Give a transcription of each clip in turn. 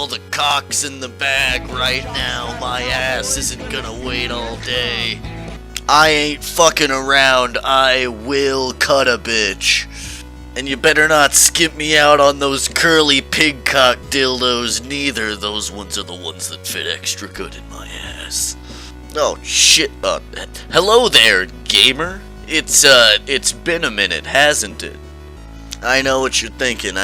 all the cocks in the bag right now. My ass isn't gonna wait all day. I ain't fucking around. I will cut a bitch. And you better not skip me out on those curly pig cock dildos neither. Those ones are the ones that fit extra good in my ass. Oh shit. Hello there, gamer. It's been a minute, hasn't it? I know what you're thinking.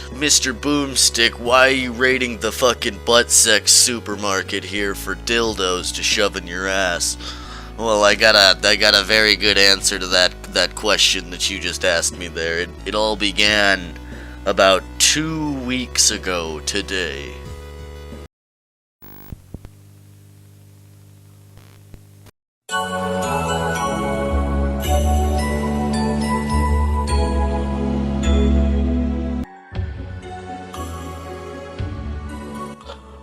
Mr. Boomstick, why are you raiding the fucking butt sex supermarket here for dildos to shove in your ass? Well, I got a very good answer to that question that you just asked me there. It all began about 2 weeks ago today.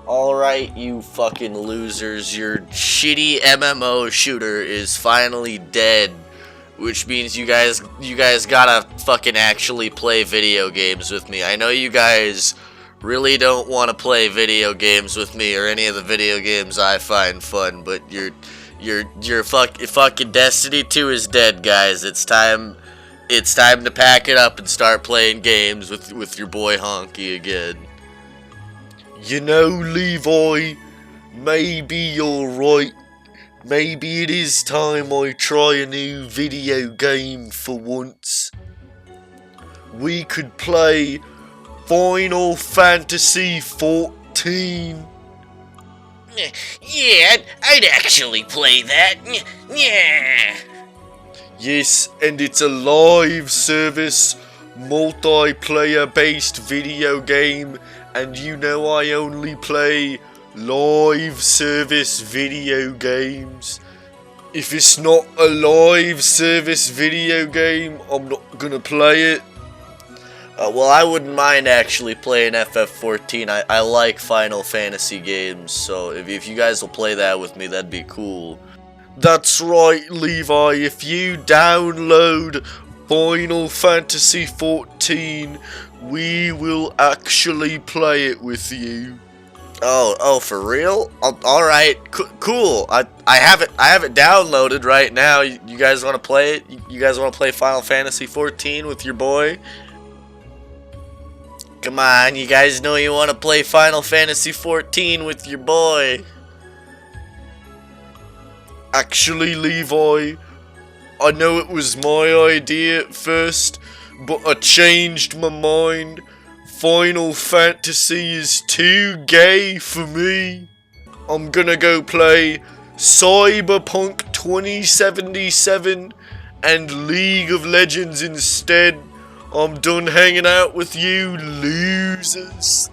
Alright, you fucking losers, your shitty MMO shooter is finally dead, which means you guys gotta fucking actually play video games with me. I know you guys really don't want to play video games with me or any of the video games I find fun, but your fucking Destiny 2 is dead, guys. It's time to pack it up and start playing games with your boy Honky again. You know, Levi, maybe you're right. Maybe it is time I try a new video game for once. We could play Final Fantasy XIV. Yeah, I'd actually play that. Yeah. Yes, and it's a live service, multiplayer based video game. And you know I only play live service video games. If it's not a live service video game, I'm not gonna play it. Well, I wouldn't mind actually playing FF14. I like Final Fantasy games, so if you guys will play that with me, that'd be cool. That's right, Levi. If you download Final Fantasy XIV, we will actually play it with you. Oh, for real? Alright, cool. I have it downloaded right now. You guys want to play it? You guys want to play Final Fantasy XIV with your boy? Come on, you guys know you want to play Final Fantasy XIV with your boy. Actually, Levi, I know it was my idea at first, but I changed my mind. Final Fantasy is too gay for me. I'm gonna go play Cyberpunk 2077 and League of Legends instead. I'm done hanging out with you losers.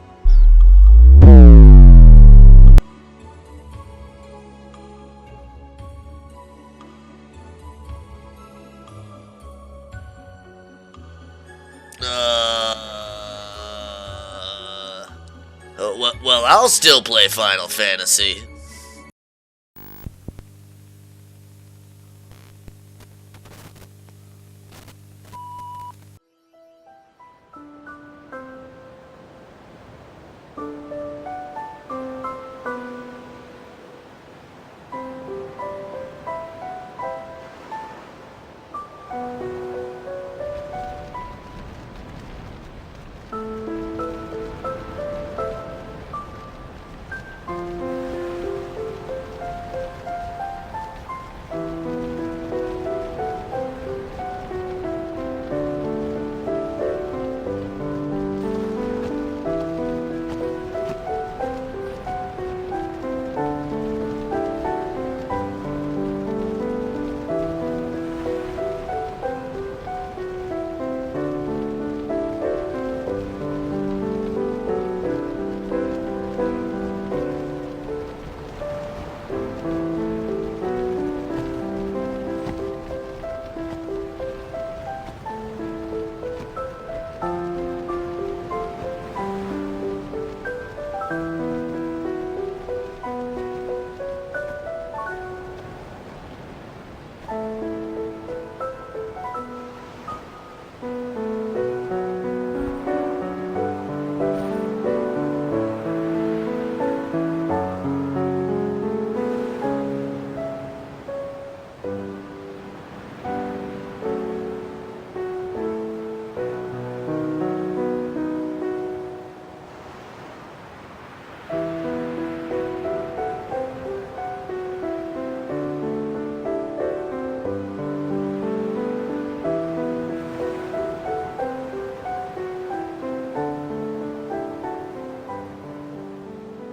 Well, I'll still play Final Fantasy.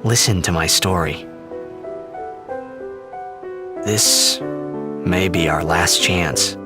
listen to my story. This may be our last chance.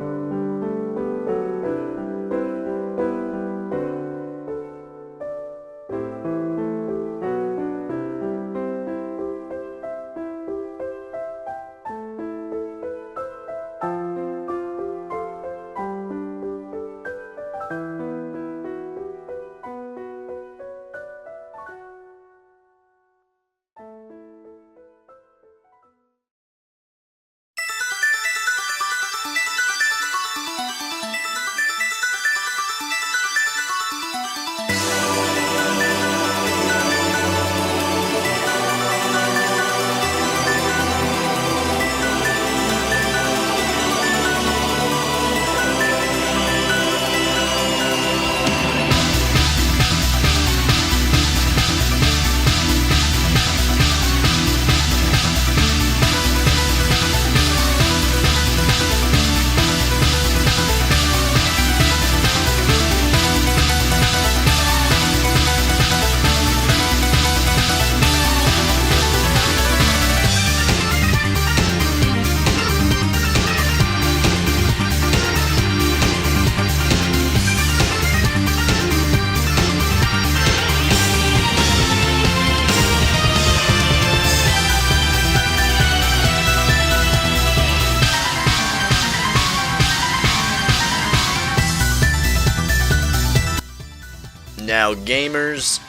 Now, gamers,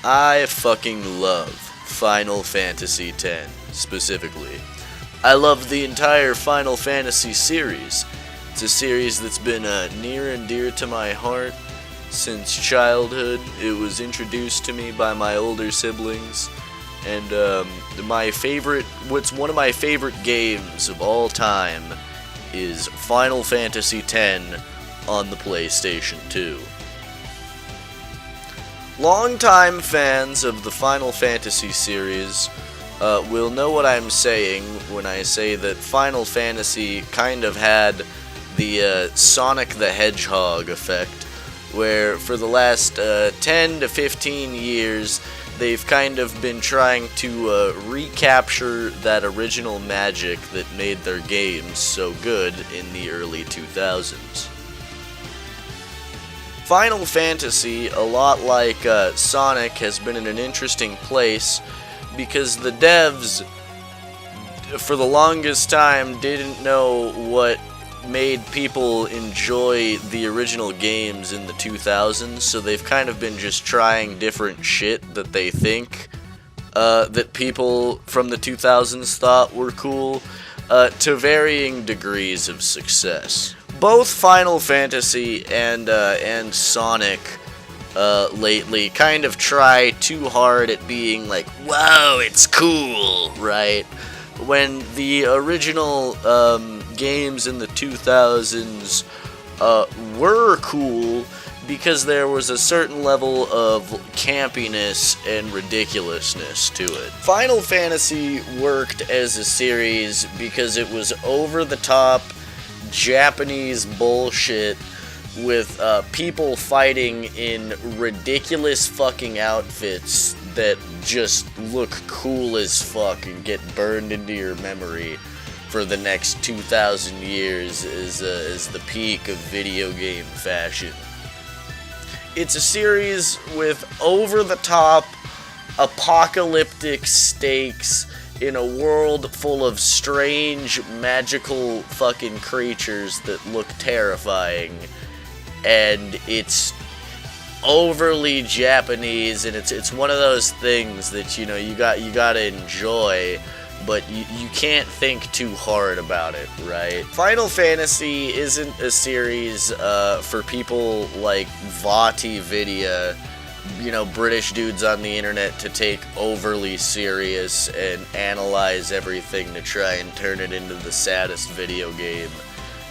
I fucking love Final Fantasy X, specifically. I love the entire Final Fantasy series. It's a series that's been near and dear to my heart since childhood. It was introduced to me by my older siblings, and one of my favorite games of all time is Final Fantasy X on the PlayStation 2. Longtime fans of the Final Fantasy series will know what I'm saying when I say that Final Fantasy kind of had the Sonic the Hedgehog effect, where for the last 10 to 15 years they've kind of been trying to recapture that original magic that made their games so good in the early 2000s. Final Fantasy, a lot like Sonic, has been in an interesting place because the devs, for the longest time, didn't know what made people enjoy the original games in the 2000s, so they've kind of been just trying different shit that they think that people from the 2000s thought were cool, to varying degrees of success. Both Final Fantasy and Sonic lately kind of try too hard at being like, whoa, it's cool, right? When the original games in the 2000s were cool because there was a certain level of campiness and ridiculousness to it. Final Fantasy worked as a series because it was over-the-top Japanese bullshit with people fighting in ridiculous fucking outfits that just look cool as fuck and get burned into your memory for the next 2,000 years as the peak of video game fashion. It's a series with over-the-top apocalyptic stakes in a world full of strange, magical fucking creatures that look terrifying, and it's overly Japanese, and it's one of those things that, you know, you gotta enjoy, but you can't think too hard about it, right? Final Fantasy isn't a series for people like Nvidia, you know, British dudes on the internet, to take overly serious and analyze everything to try and turn it into the saddest video game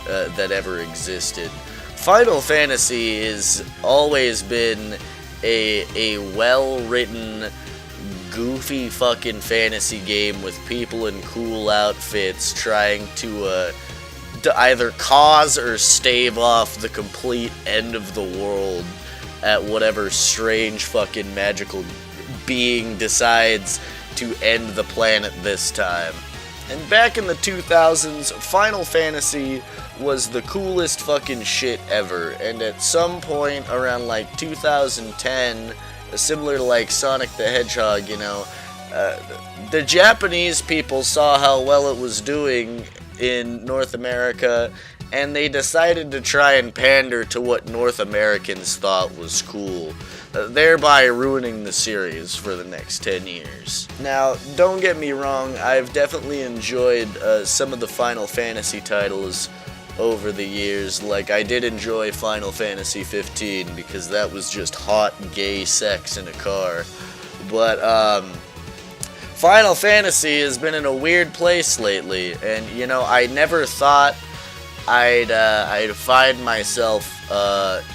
that ever existed. Final Fantasy has always been a well-written, goofy fucking fantasy game with people in cool outfits trying to either cause or stave off the complete end of the world at whatever strange fucking magical being decides to end the planet this time. And back in the 2000s, Final Fantasy was the coolest fucking shit ever, and at some point around like 2010, similar to like Sonic the Hedgehog, you know, the Japanese people saw how well it was doing in North America, and they decided to try and pander to what North Americans thought was cool, thereby ruining the series for the next 10 years. Now, don't get me wrong, I've definitely enjoyed some of the Final Fantasy titles over the years. Like, I did enjoy Final Fantasy XV because that was just hot gay sex in a car. But, Final Fantasy has been in a weird place lately, and, you know, I never thought I'd find myself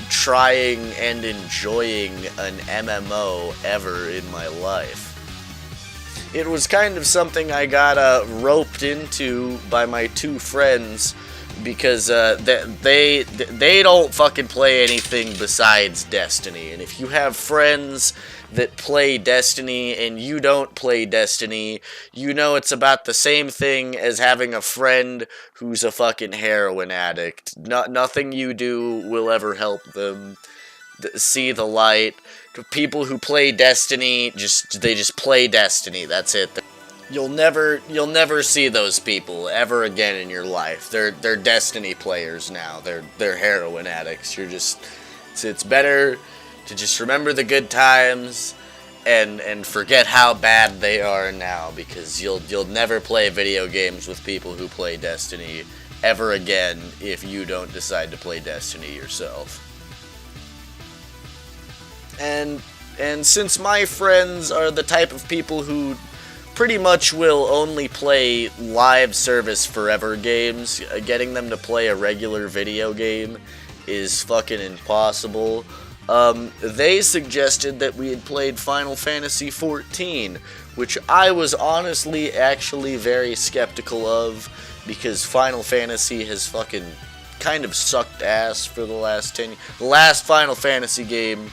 trying and enjoying an MMO ever in my life. It was kind of something I got roped into by my two friends because they don't fucking play anything besides Destiny, and if you have friends that play Destiny and you don't play Destiny, you know it's about the same thing as having a friend who's a fucking heroin addict. Nothing you do will ever help them see the light. People who play Destiny, they just play Destiny, that's it. You'll never see those people ever again in your life. They're Destiny players now. They're heroin addicts. It's better to just remember the good times and forget how bad they are now, because you'll never play video games with people who play Destiny ever again if you don't decide to play Destiny yourself. And since my friends are the type of people who pretty much will only play live service forever games, getting them to play a regular video game is fucking impossible. They suggested that we had played Final Fantasy XIV, which I was honestly actually very skeptical of, because Final Fantasy has fucking kind of sucked ass for the last 10 years. The last Final Fantasy game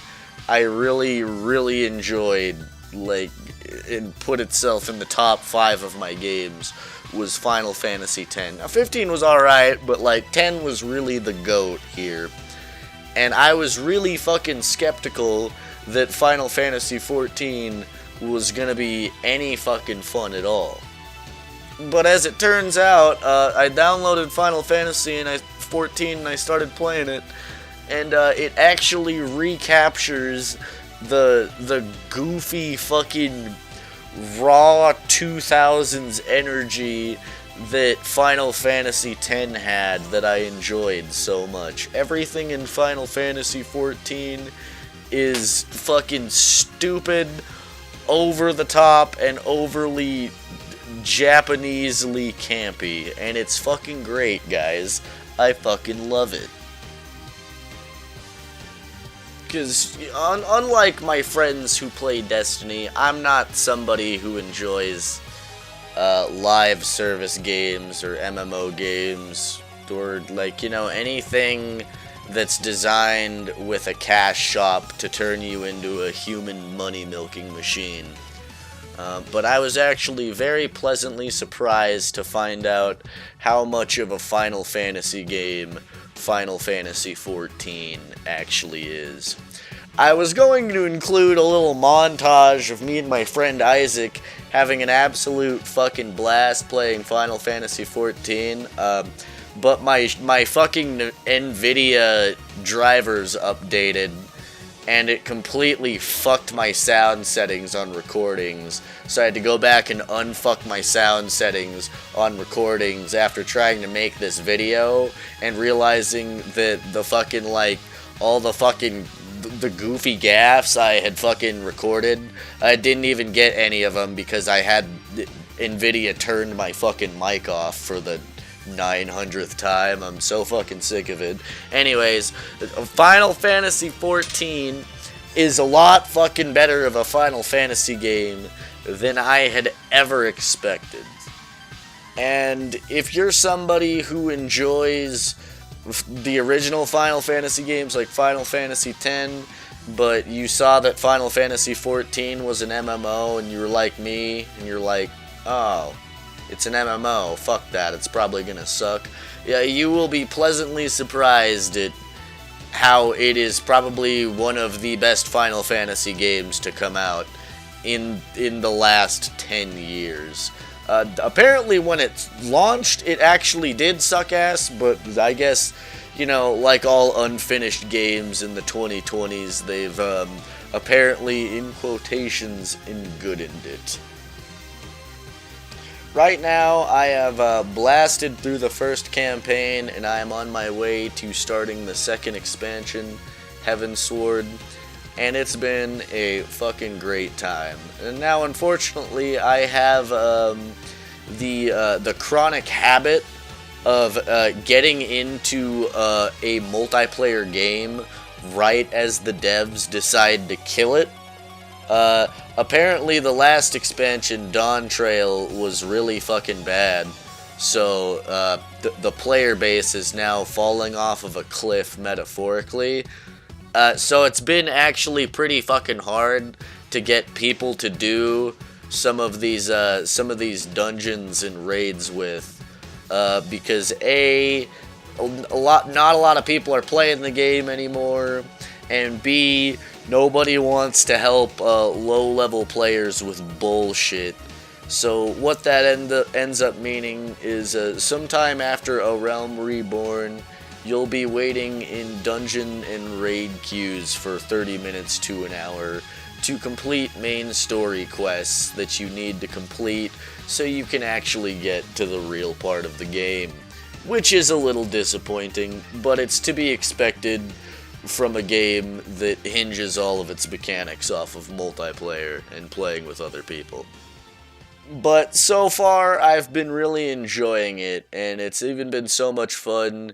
I really, really enjoyed, like, and put itself in the top 5 of my games, was Final Fantasy X. Now, 15 was alright, but, like, 10 was really the GOAT here. And I was really fucking skeptical that Final Fantasy XIV was gonna be any fucking fun at all. But as it turns out, I downloaded Final Fantasy and 14 and I started playing it, and it actually recaptures the goofy fucking raw 2000s energy that Final Fantasy X had that I enjoyed so much. Everything in Final Fantasy XIV is fucking stupid, over the top, and overly Japanesely campy, and it's fucking great, guys. I fucking love it. Because unlike my friends who play Destiny, I'm not somebody who enjoys live service games or MMO games, or, like, you know, anything that's designed with a cash shop to turn you into a human money milking machine. But I was actually very pleasantly surprised to find out how much of a Final Fantasy game Final Fantasy XIV actually is. I was going to include a little montage of me and my friend Isaac having an absolute fucking blast playing Final Fantasy XIV, but my fucking Nvidia drivers updated, and it completely fucked my sound settings on recordings, so I had to go back and unfuck my sound settings on recordings after trying to make this video, and realizing that the fucking, like, all the fucking the goofy gaffes I had fucking recorded, I didn't even get any of them because I had Nvidia turned my fucking mic off for the 900th time. I'm so fucking sick of it. Anyways, Final Fantasy XIV is a lot fucking better of a Final Fantasy game than I had ever expected. And if you're somebody who enjoys the original Final Fantasy games like Final Fantasy X but you saw that Final Fantasy XIV was an MMO, and you were like me, and you're like, oh, it's an MMO, fuck that, it's probably gonna suck. Yeah, you will be pleasantly surprised at how it is probably one of the best Final Fantasy games to come out in the last 10 years. Apparently when it launched, it actually did suck ass, but I guess, you know, like all unfinished games in the 2020s, they've apparently, in quotations, "gooded" it. Right now, I have blasted through the first campaign, and I am on my way to starting the second expansion, Heavensward, and it's been a fucking great time. And now, unfortunately, I have the chronic habit of getting into a multiplayer game right as the devs decide to kill it. Apparently the last expansion, Dawn Trail, was really fucking bad, so the player base is now falling off of a cliff, metaphorically. So it's been actually pretty fucking hard to get people to do some of these dungeons and raids with, because not a lot of people are playing the game anymore, and B, nobody wants to help low-level players with bullshit. So what that ends up meaning is sometime after A Realm Reborn, you'll be waiting in dungeon and raid queues for 30 minutes to an hour to complete main story quests that you need to complete so you can actually get to the real part of the game. Which is a little disappointing, but it's to be expected from a game that hinges all of its mechanics off of multiplayer and playing with other people. But so far, I've been really enjoying it, and it's even been so much fun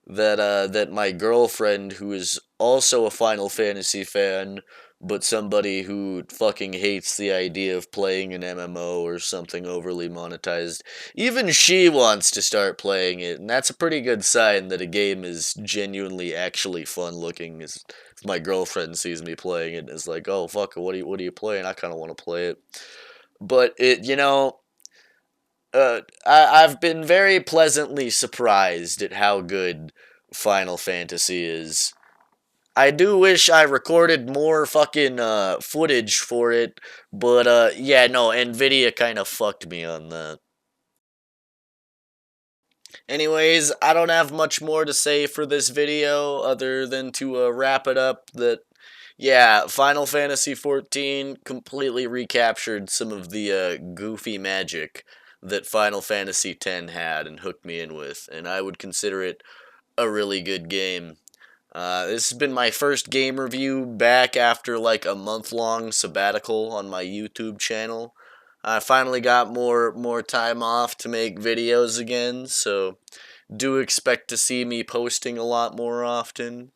that my girlfriend, who is also a Final Fantasy fan, but somebody who fucking hates the idea of playing an MMO or something overly monetized, even she wants to start playing it, and that's a pretty good sign that a game is genuinely actually fun looking. If my girlfriend sees me playing it and is like, oh fuck, what are you playing? I kind of want to play it. But it, you know, I've been very pleasantly surprised at how good Final Fantasy is. I do wish I recorded more fucking footage for it, but yeah, no, Nvidia kind of fucked me on that. Anyways, I don't have much more to say for this video other than to wrap it up that, yeah, Final Fantasy XIV completely recaptured some of the goofy magic that Final Fantasy X had and hooked me in with, and I would consider it a really good game. This has been my first game review back after like a month-long sabbatical on my YouTube channel. I finally got more time off to make videos again, so do expect to see me posting a lot more often.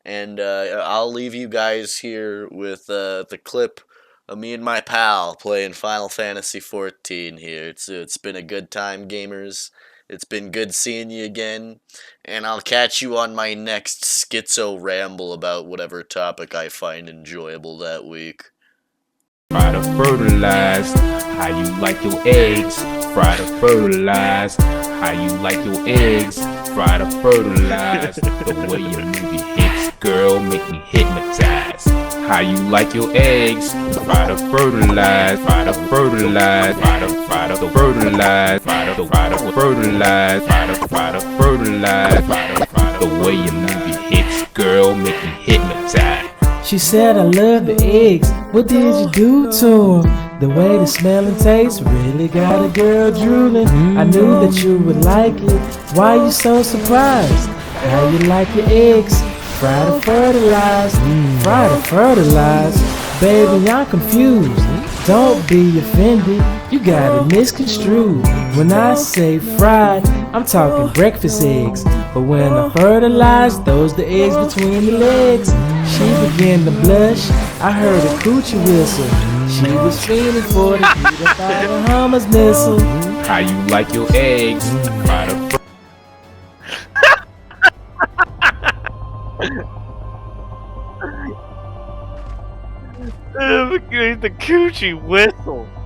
And I'll leave you guys here with the clip of me and my pal playing Final Fantasy XIV here. It's been a good time, gamers. It's been good seeing you again, and I'll catch you on my next schizo ramble about whatever topic I find enjoyable that week. Fry to fertilize, how you like your eggs. Fry to fertilize, how you like your eggs. Fry to fertilize, the way your movie hits, girl, make me hypnotize. How you like your eggs. Fry to fertilize, fry to fertilize, fry to fertilize, fry to fertilize, fry to fertilize, the way your movie hits, girl, make me hypnotize. She said, I love the eggs, what did you do to them? The way the smell and taste really got a girl drooling. I knew that you would like it, why you so surprised? How you like your eggs? Fry to fertilize, fry to fertilize. Baby, I'm confused, don't be offended, you got it misconstrued. When I say fried, I'm talking breakfast eggs. But when I fertilize, those the eggs between the legs. She began to blush, I heard a coochie whistle. She was feeling for the heat up out of Hummer's missile. How you like your eggs? Fry to the coochie whistle.